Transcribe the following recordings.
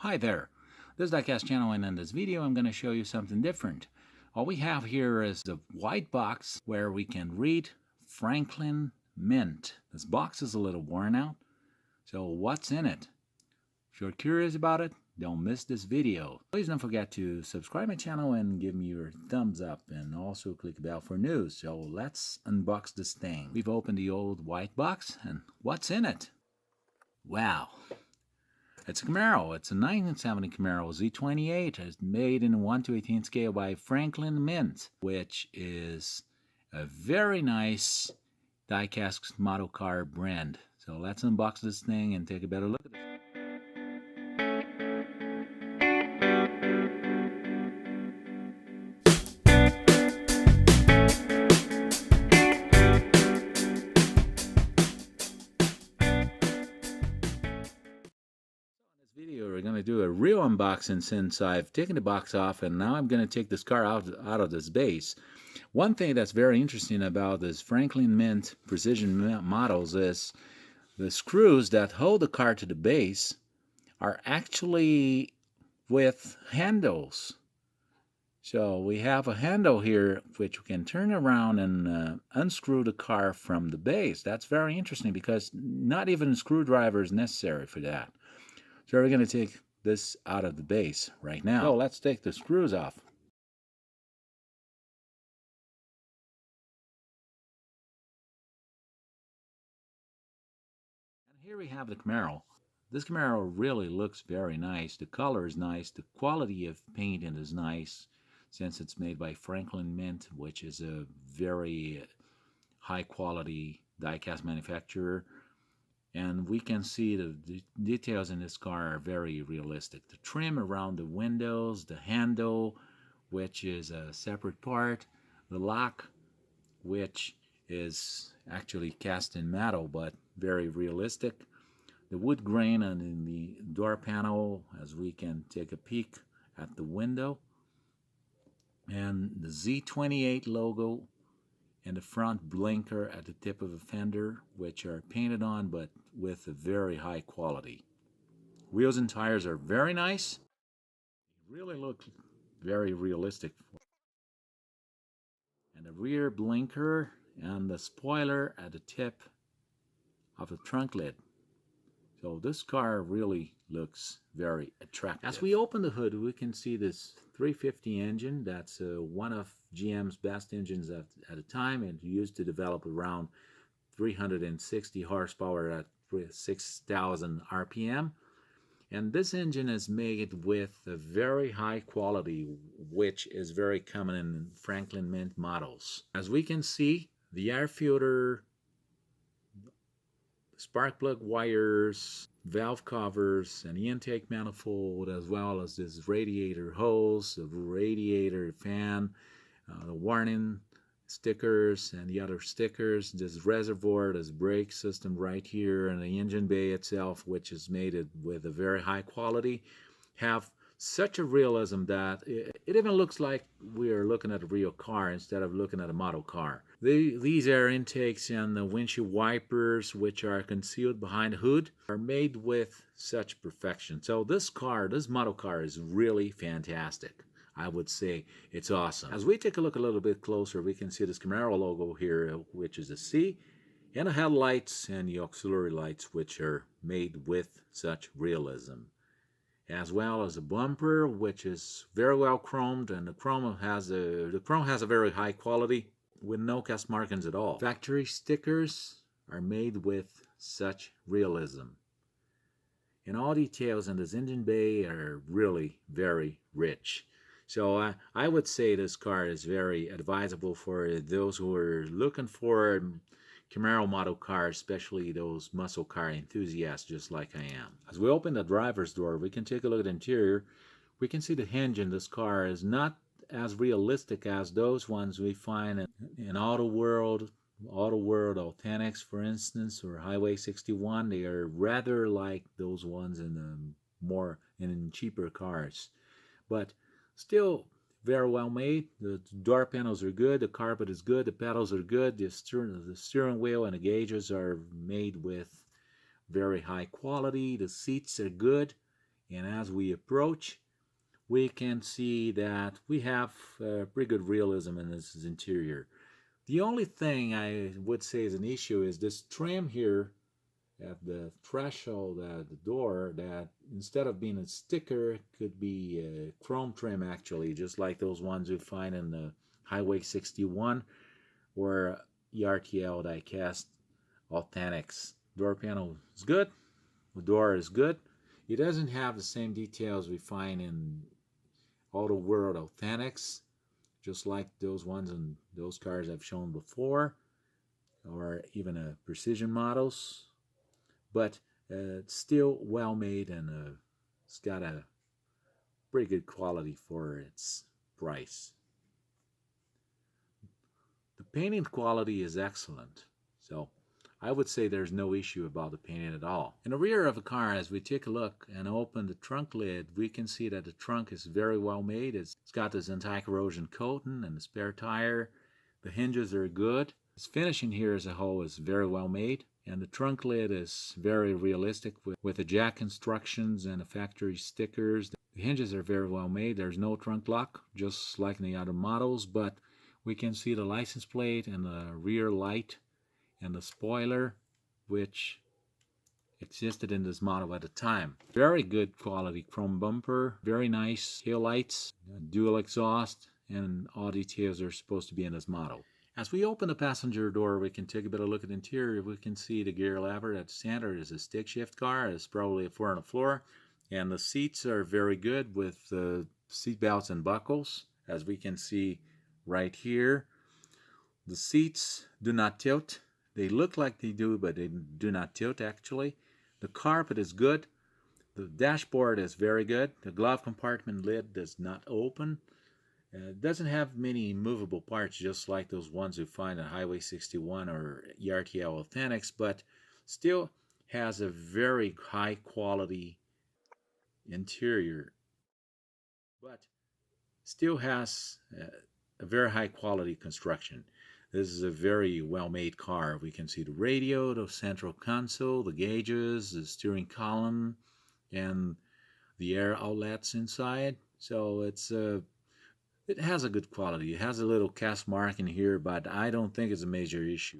Hi there, this is Diecast channel, and in this video I'm going to show you something different. All we have here is the white box where we can read Franklin Mint. This box is a little worn out, so what's in it? If you're curious about it, don't miss this video. Please don't forget to subscribe my channel and give me your thumbs up, and also click the bell for news. So let's unbox this thing. We've opened the old white box, and what's in it? Wow! It's a Camaro. It's a 1970 Camaro Z-28. It's made in a 1/218 scale by Franklin Mint, which is a very nice diecast model car brand. So let's unbox this thing and take a better look at it. Video we're going to do a real unboxing since I've taken the box off, and now I'm going to take this car out of this base. One thing that's very interesting about this Franklin Mint precision models is the screws that hold the car to the base are actually with handles. So we have a handle here which we can turn around and unscrew the car from the base. That's very interesting because not even a screwdriver is necessary for that. So we're going to take this out of the base right now. So let's take the screws off. And here we have the Camaro. This Camaro really looks very nice. The color is nice. The quality of painting is nice since it's made by Franklin Mint, which is a very high quality diecast manufacturer. And we can see the details in this car are very realistic. The trim around the windows, the handle, which is a separate part, the lock, which is actually cast in metal but very realistic, the wood grain on the door panel as we can take a peek at the window, and the Z-28 logo and the front blinker at the tip of the fender, which are painted on but with a very high quality. Wheels and tires are very nice. They really look very realistic. And the rear blinker and the spoiler at the tip of the trunk lid. So this car really looks very attractive. As we open the hood, we can see this 350 engine. That's one of GM's best engines at the time, and used to develop around 360 horsepower at 6,000 RPM. And this engine is made with a very high quality, which is very common in Franklin Mint models. As we can see, the air filter, spark plug wires, valve covers, and the intake manifold, as well as this radiator hose, the radiator fan, the warning stickers and the other stickers, this reservoir, this brake system right here, and the engine bay itself, which is made with a very high quality, have such a realism that it even looks like we are looking at a real car instead of looking at a model car. These air intakes and the windshield wipers, which are concealed behind the hood, are made with such perfection. So this model car is really fantastic. I would say it's awesome. As we take a look a little bit closer, we can see this Camaro logo here, which is a C, and the headlights and the auxiliary lights, which are made with such realism, as well as a bumper, which is very well chromed, and the chrome has a very high quality with no cast markings at all. Factory stickers are made with such realism, and all details in this engine bay are really very rich. So I would say this car is very advisable for those who are looking for Camaro model cars, especially those muscle car enthusiasts just like I am. As we open the driver's door, we can take a look at the interior. We can see the hinge in this car is not as realistic as those ones we find in Auto World Authentics, for instance, or Highway 61. They are rather like those ones in cheaper cars, but still very well made. The door panels are good, the carpet is good, the pedals are good, the steering wheel and the gauges are made with very high quality, the seats are good, And as we approach, we can see that we have pretty good realism in this interior. The only thing I would say is an issue is this trim here at the threshold at the door, that instead of being a sticker, it could be a chrome trim actually, just like those ones you find in the Highway 61 or ERTL Diecast Authentics. Door panel is good. The door is good. It doesn't have the same details we find in Auto World Authentics, just like those ones in those cars I've shown before, or even precision models. But it's still well made, and it's got a pretty good quality for its price. The painting quality is excellent, so I would say there's no issue about the painting at all. In the rear of the car, as we take a look and open the trunk lid, we can see that the trunk is very well made. It's got this anti-corrosion coating and the spare tire. The hinges are good. Its finishing here as a whole is very well made. And the trunk lid is very realistic with the jack instructions and the factory stickers. The hinges are very well made. There's no trunk lock, just like in the other models, but we can see the license plate and the rear light and the spoiler, which existed in this model at the time. Very good quality chrome bumper, very nice tail lights, dual exhaust, and all details are supposed to be in this model. As we open the passenger door, we can take a better look at the interior. We can see the gear lever at the center is a stick shift car. It's probably a 4 on the floor. And the seats are very good with seat belts and buckles, as we can see right here. The seats do not tilt. They look like they do, but they do not tilt actually. The carpet is good. The dashboard is very good. The glove compartment lid does not open. It doesn't have many movable parts, just like those ones you find on Highway 61 or ERTL Authentics, but still has a very high quality interior, but still has a very high quality construction. This is a very well made car. We can see the radio, the central console, the gauges, the steering column, and the air outlets inside. So it has a good quality. It has a little cast mark in here, but I don't think it's a major issue.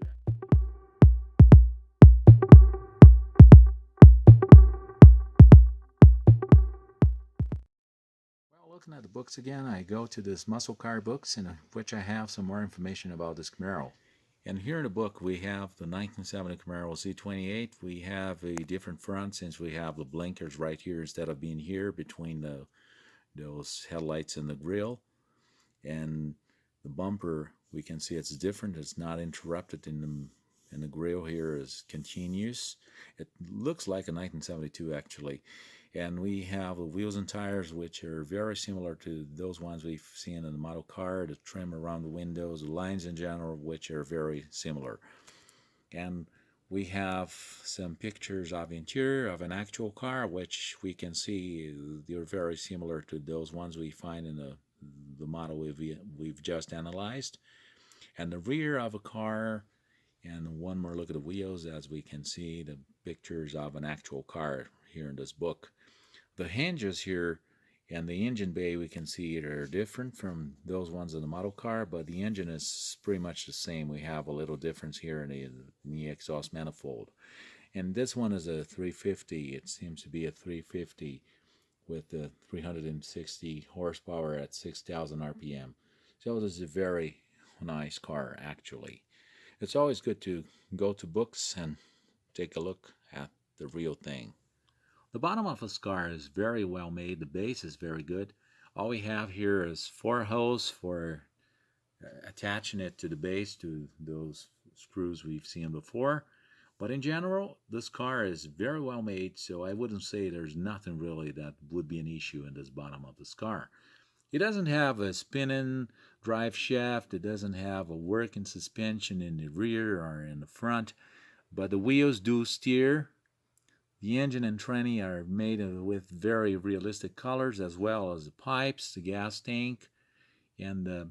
Well, looking at the books again, I go to this muscle car books, in which I have some more information about this Camaro. And here in the book, we have the 1970 Camaro Z-28. We have a different front, since we have the blinkers right here instead of being here between those headlights and the grille. And the bumper, we can see it's different. It's not interrupted in the grille here is continuous. It looks like a 1972 actually. And we have the wheels and tires, which are very similar to those ones we've seen in the model car. The trim around the windows, the lines in general, which are very similar. And we have some pictures of the interior of an actual car, which we can see they're very similar to those ones we find in the model we've just analyzed. And the rear of a car, and one more look at the wheels, as we can see the pictures of an actual car here in this book. The hinges here and the engine bay, we can see it are different from those ones in the model car, but the engine is pretty much the same. We have a little difference here in the exhaust manifold. And this one is a 350. It seems to be a 350 with the 360 horsepower at 6,000 RPM. So this is a very nice car actually. It's always good to go to books and take a look at the real thing. The bottom of this car is very well made. The base is very good. All we have here is 4 holes for attaching it to the base, to those screws we've seen before. But in general, this car is very well made, so I wouldn't say there's nothing really that would be an issue in this bottom of this car. It doesn't have a spinning drive shaft. It doesn't have a working suspension in the rear or in the front, but the wheels do steer. The engine and tranny are made with very realistic colors, as well as the pipes, the gas tank, and the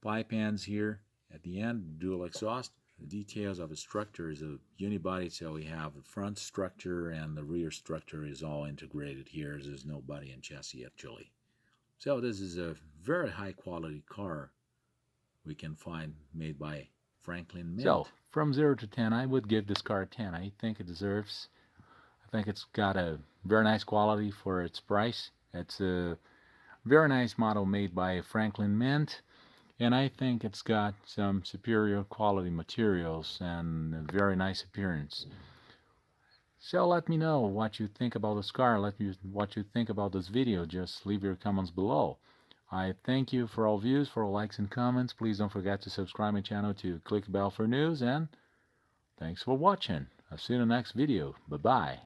pipe ends here at the end, dual exhaust. The details of the structure is a unibody, so we have the front structure and the rear structure is all integrated here. There's no body and chassis actually. So this is a very high quality car we can find made by Franklin Mint. So from 0 to 10, I would give this car a 10. I think it deserves. I think it's got a very nice quality for its price. It's a very nice model made by Franklin Mint. And I think it's got some superior quality materials and a very nice appearance. So let me know what you think about this car. Let me what you think about this video. Just leave your comments below. I thank you for all views, for all likes and comments. Please don't forget to subscribe my channel, to click the bell for news, and thanks for watching. I'll see you in the next video. Bye-bye.